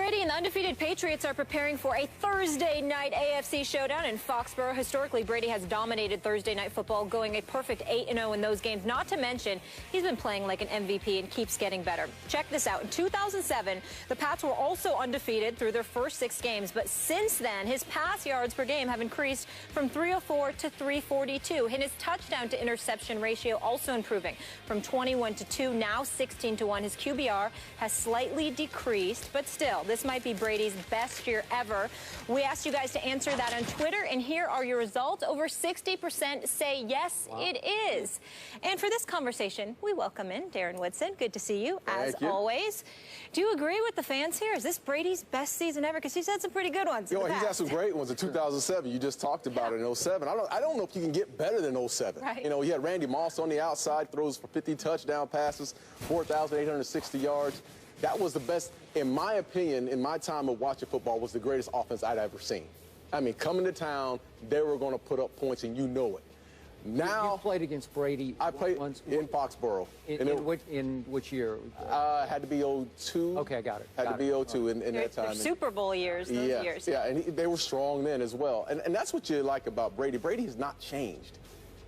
Brady and the undefeated Patriots are preparing for a Thursday night AFC showdown in Foxborough. Historically, Brady has dominated Thursday night football, going a perfect 8-0 in those games. Not to mention, he's been playing like an MVP and keeps getting better. Check this out. In 2007, the Pats were also undefeated through their first 6 games. But since then, his pass yards per game have increased from 304 to 342. And his touchdown to interception ratio also improving from 21 to 2, now 16 to 1. His QBR has slightly decreased, but still, this might be Brady's best year ever. We asked you guys to answer that on Twitter, and here are your results. Over 60% say yes, it is. And for this conversation, we welcome in Darren Woodson. Good to see you, as always. Do you agree with the fans here? Is this Brady's best season ever? Because he's had some pretty good ones. He's had some great ones in 2007. You just talked about it in 07. I don't know if you can get better than 07. Right. You know, he had Randy Moss on the outside, throws for 50 touchdown passes, 4,860 yards. That was the best, in my opinion, in my time of watching football, was the greatest offense I'd ever seen. I mean, coming to town, they were going to put up points, and you know it. Now, you played against Brady. I played in Foxborough. In which year? Had to be 02. Okay, I got it. Had to be 02 in that time. Super Bowl years, those years. Yeah, and they were strong then as well. And that's what you like about Brady. Brady has not changed.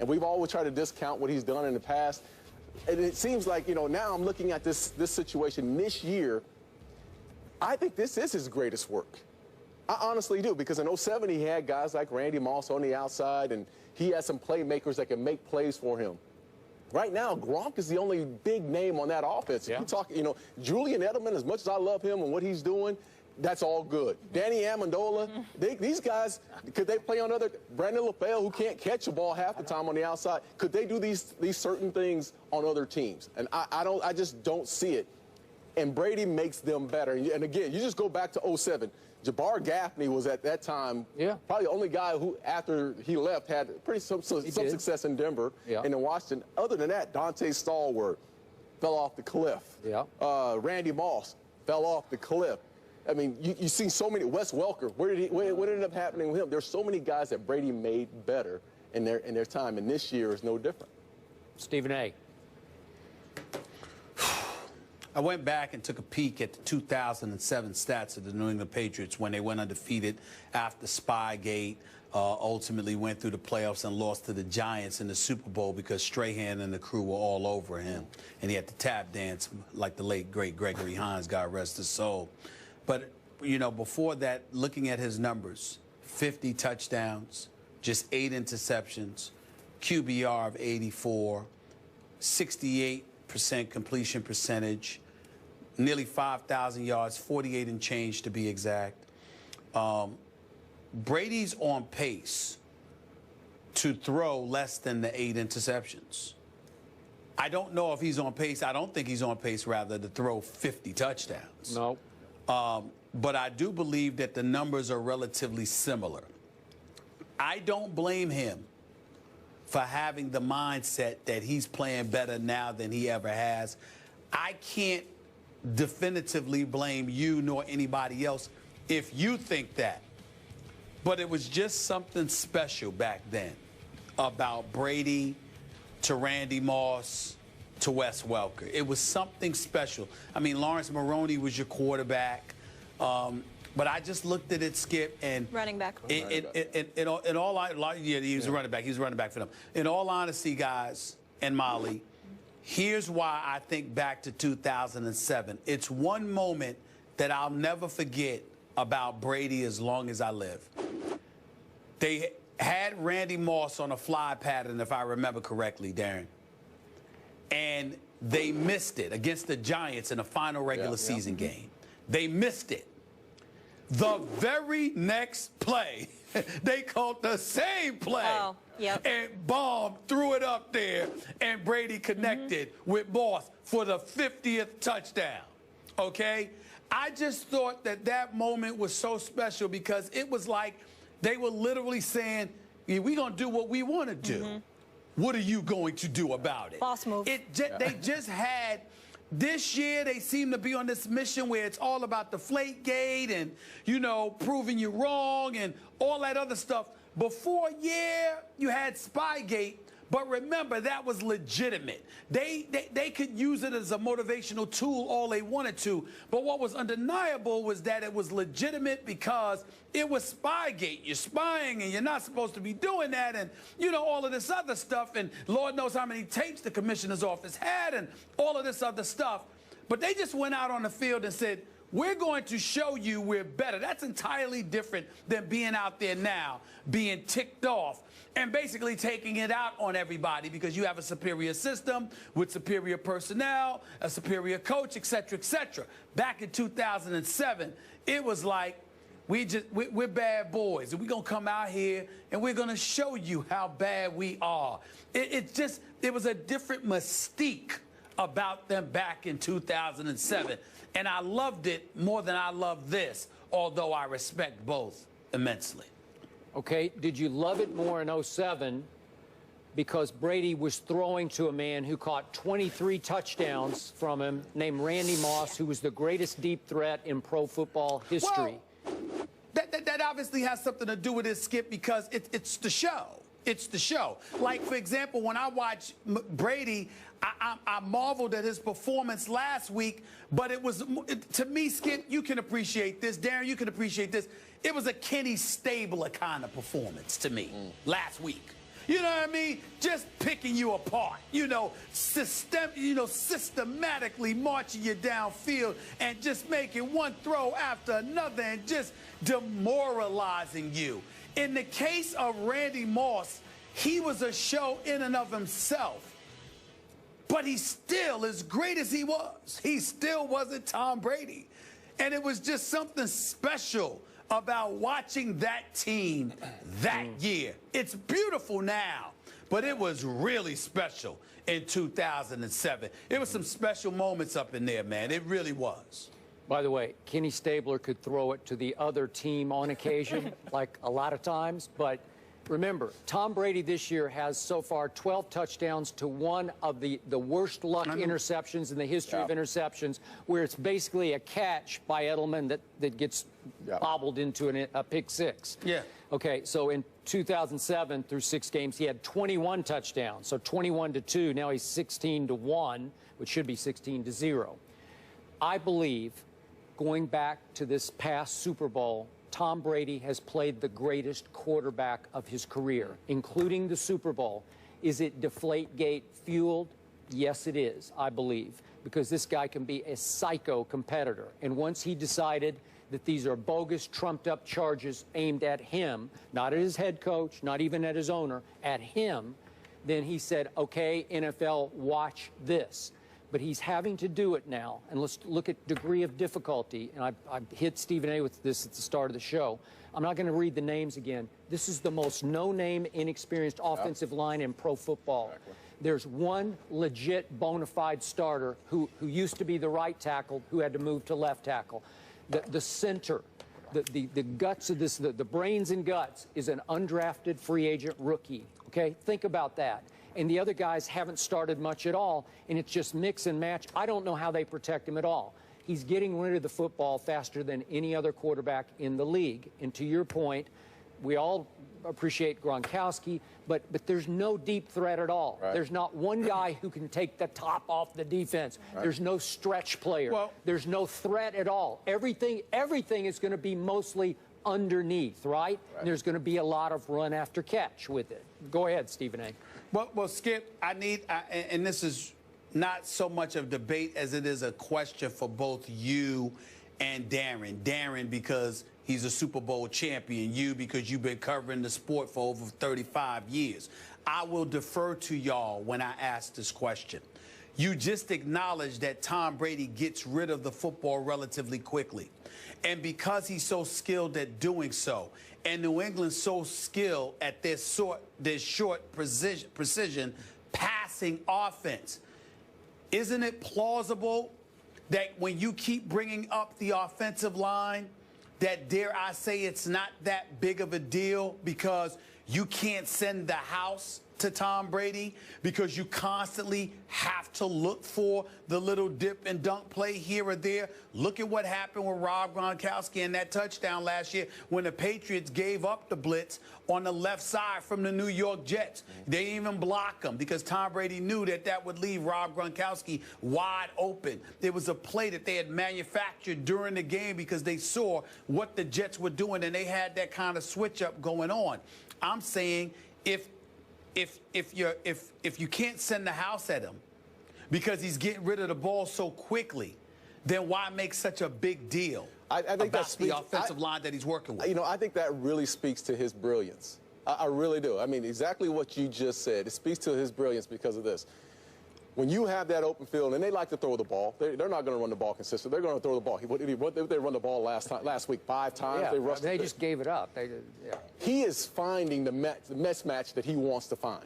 And we've always tried to discount what he's done in the past. And it seems like, you know, now I'm looking at this situation this year. I think this is his greatest work. I honestly do, because in 07 he had guys like Randy Moss on the outside, and he had some playmakers that can make plays for him. Right now, Gronk is the only big name on that offense. Yeah. You talk, you know, Julian Edelman, as much as I love him and what he's doing, that's all good. Danny Amendola, these guys, could they play on other, Brandon LaFell, who can't catch the ball half the time on the outside, could they do these certain things on other teams? And I just don't see it. And Brady makes them better. And again, you just go back to 07. Jabbar Gaffney was at that time probably the only guy who, after he left, had some success in Denver and in Washington. Other than that, Dante Stallworth fell off the cliff. Randy Moss fell off the cliff. I mean, you see so many. Wes Welker, what ended up happening with him? There's so many guys that Brady made better in their time, and this year is no different. Stephen A. I went back and took a peek at the 2007 stats of the New England Patriots when they went undefeated after Spygate, ultimately went through the playoffs and lost to the Giants in the Super Bowl because Strahan and the crew were all over him, and he had to tap dance like the late, great Gregory Hines, God rest his soul. But, you know, before that, looking at his numbers, 50 touchdowns, just 8 interceptions, QBR of 84, 68% completion percentage, nearly 5,000 yards, 48 and change to be exact. Brady's on pace to throw less than the 8 interceptions. I don't know if he's on pace. I don't think he's on pace, rather, to throw 50 touchdowns. No. But I do believe that the numbers are relatively similar. I don't blame him for having the mindset that he's playing better now than he ever has. I can't definitively blame you nor anybody else if you think that. But it was just something special back then about Brady to Randy Moss to Wes Welker. It was something special. I mean, Lawrence Maroney was your quarterback. But I just looked at it, Skip, and running back. He was a running back. He was a running back for them. In all honesty, guys, and Molly, here's why I think back to 2007. It's one moment that I'll never forget about Brady as long as I live. They had Randy Moss on a fly pattern, if I remember correctly, Darren. And they missed it against the Giants in a final regular season game. They missed it. The very next play, they called the same play. And Baum threw it up there, and Brady connected with Moss for the 50th touchdown. Okay? I just thought that that moment was so special because it was like they were literally saying, we're going to do what we want to do. What are you going to do about it? Boss move. They just had, this year they seem to be on this mission where it's all about Deflategate and, you know, proving you wrong and all that other stuff. Before, you had Spygate, But remember, that was legitimate. They could use it as a motivational tool all they wanted to. But what was undeniable was that it was legitimate because it was Spygate. You're spying and you're not supposed to be doing that, and, you know, all of this other stuff. And Lord knows how many tapes the commissioner's office had and all of this other stuff. But they just went out on the field and said, we're going to show you we're better. That's entirely different than being out there now, being ticked off and basically taking it out on everybody because you have a superior system with superior personnel, a superior coach, et cetera, et cetera. Back in 2007, it was like, we're bad boys, and we're going to come out here and we're going to show you how bad we are. It was a different mystique about them back in 2007. And I loved it more than I love this, although I respect both immensely. Okay, did you love it more in 07 because Brady was throwing to a man who caught 23 touchdowns from him named Randy Moss, who was the greatest deep threat in pro football history? Well, that obviously has something to do with it, Skip, because it's the show. It's the show. Like, for example, when I watch Brady, I marveled at his performance last week, but to me, Skip, you can appreciate this. Darren, you can appreciate this. It was a Kenny Stabler kind of performance to me last week. You know what I mean? Just picking you apart, systematically marching you downfield and just making one throw after another and just demoralizing you. In the case of Randy Moss, he was a show in and of himself. But he still, as great as he was, he still wasn't Tom Brady. And it was just something special about watching that team that year. It's beautiful now, but it was really special in 2007. It was some special moments up in there, man. It really was. By the way, Kenny Stabler could throw it to the other team on occasion, like a lot of times. But remember, Tom Brady this year has so far 12 touchdowns to one of the worst luck interceptions in the history of interceptions, where it's basically a catch by Edelman that gets bobbled into a pick six. Yeah. Okay, so in 2007 through 6 games, he had 21 touchdowns, so 21-2. Now he's 16-1, which should be 16-0. I believe, going back to this past Super Bowl, Tom Brady has played the greatest quarterback of his career, including the Super Bowl. Is it Deflategate fueled? Yes, it is, I believe, because this guy can be a psycho competitor. And once he decided that these are bogus, trumped-up charges aimed at him, not at his head coach, not even at his owner, at him, then he said, okay, NFL, watch this. But he's having to do it now. And let's look at degree of difficulty. And I hit Stephen A. with this at the start of the show. I'm not going to read the names again. This is the most no-name, inexperienced offensive line in pro football. Exactly. There's one legit bona fide starter who used to be the right tackle, who had to move to left tackle. The center, the guts of this, the brains and guts, is an undrafted free agent rookie. Okay? Think about that. And the other guys haven't started much at all, and it's just mix and match. I don't know how they protect him at all. He's getting rid of the football faster than any other quarterback in the league. And to your point, we all appreciate Gronkowski, but there's no deep threat at all. Right. There's not one guy who can take the top off the defense. Right. There's no stretch player. Well, there's no threat at all. Everything is going to be mostly underneath, right? And there's going to be a lot of run after catch with it. Go ahead, Stephen A. Well, Skip, and this is not so much of debate as it is a question for both you and Darren. Darren, because he's a Super Bowl champion. You, because you've been covering the sport for over 35 years. I will defer to y'all when I ask this question. You just acknowledged that Tom Brady gets rid of the football relatively quickly. And because he's so skilled at doing so, and New England's so skilled at their short precision passing offense, isn't it plausible that when you keep bringing up the offensive line, that, dare I say, it's not that big of a deal because you can't send the house to Tom Brady because you constantly have to look for the little dip and dunk play here or there. Look at what happened with Rob Gronkowski and that touchdown last year when the Patriots gave up the blitz on the left side from the New York Jets. They didn't even block them because Tom Brady knew that that would leave Rob Gronkowski wide open. There was a play that they had manufactured during the game because they saw what the Jets were doing and they had that kind of switch up going on. I'm saying if you can't send the house at him because he's getting rid of the ball so quickly, then why make such a big deal I think about the offensive line that he's working with? You know, I think that really speaks to his brilliance. I really do. I mean, exactly what you just said. It speaks to his brilliance because of this. When you have that open field, and they like to throw the ball, they're not going to run the ball consistently. They're going to throw the ball. They run the ball last week 5 times. Yeah, they just gave it up. He is finding the mismatch that he wants to find.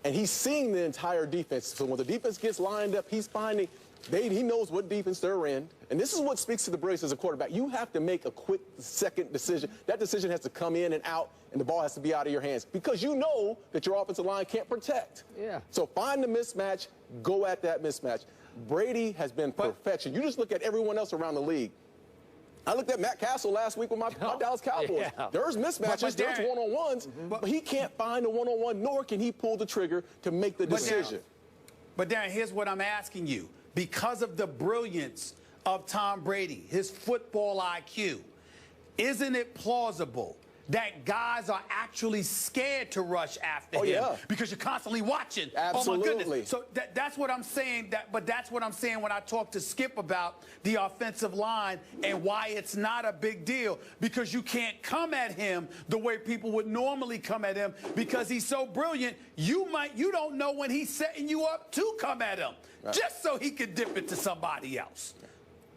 And he's seeing the entire defense. So when the defense gets lined up, he's finding he knows what defense they're in. And this is what speaks to the brilliance as a quarterback. You have to make a quick second decision. That decision has to come in and out, and the ball has to be out of your hands because you know that your offensive line can't protect. Yeah. So find the mismatch, go at that mismatch. Brady has been perfection. You just look at everyone else around the league. I looked at Matt Castle last week with my Dallas Cowboys. Yeah. There's mismatches, there's one-on-ones, but he can't find a one-on-one, nor can he pull the trigger to make the decision. But Darren, here's what I'm asking you. Because of the brilliance of Tom Brady, his football IQ, isn't it plausible that guys are actually scared to rush after him? Yeah. Because you're constantly watching. Absolutely. Oh, my goodness. So that's what I'm saying. But that's what I'm saying when I talk to Skip about the offensive line and why it's not a big deal. Because you can't come at him the way people would normally come at him because he's so brilliant. You don't know when he's setting you up to come at him, just so he could dip it to somebody else.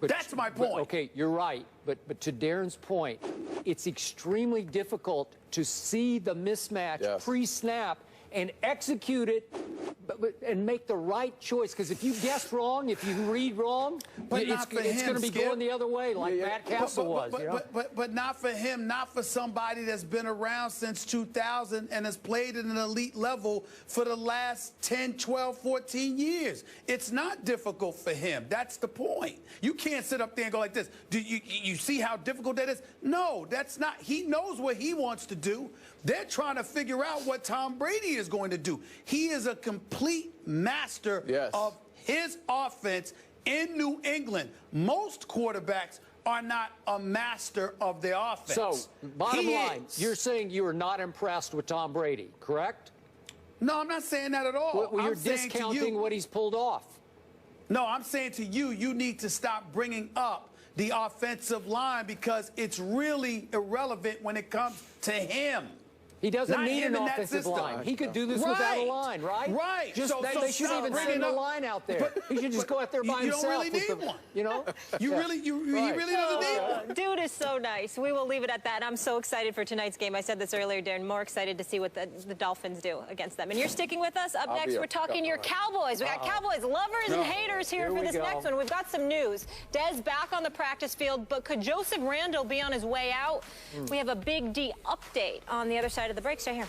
That's my point. Okay, you're right. But to Darren's point, it's extremely difficult to see the mismatch pre-snap and execute it and make the right choice. Because if you guess wrong, if you read wrong, it's going to be going the other way like Matt Castle was. But not for him, not for somebody that's been around since 2000 and has played at an elite level for the last 10, 12, 14 years. It's not difficult for him. That's the point. You can't sit up there and go like this. Do you see how difficult that is? No, that's not. He knows what he wants to do. They're trying to figure out what Tom Brady is going to do. He is a complete master of his offense in New England. Most quarterbacks are not a master of their offense. So, bottom line, you're saying you are not impressed with Tom Brady, correct? No, I'm not saying that at all. Well, you're discounting what he's pulled off. No, I'm saying to you, you need to stop bringing up the offensive line because it's really irrelevant when it comes to him. He doesn't need an offensive line. He could do this without a line, right? Right. Just, they shouldn't even send a line out there. He should just go out there by himself. You don't really need one. You know? He really doesn't need one. Dude is so nice. We will leave it at that. I'm so excited for tonight's game. I said this earlier, Darren. More excited to see what the Dolphins do against them. And you're sticking with us. Up next, we're talking your Cowboys. We got Cowboys lovers and haters here for this next one. We've got some news. Dez back on the practice field, but could Joseph Randle be on his way out? We have a Big D update on the other side of the break. Stay here.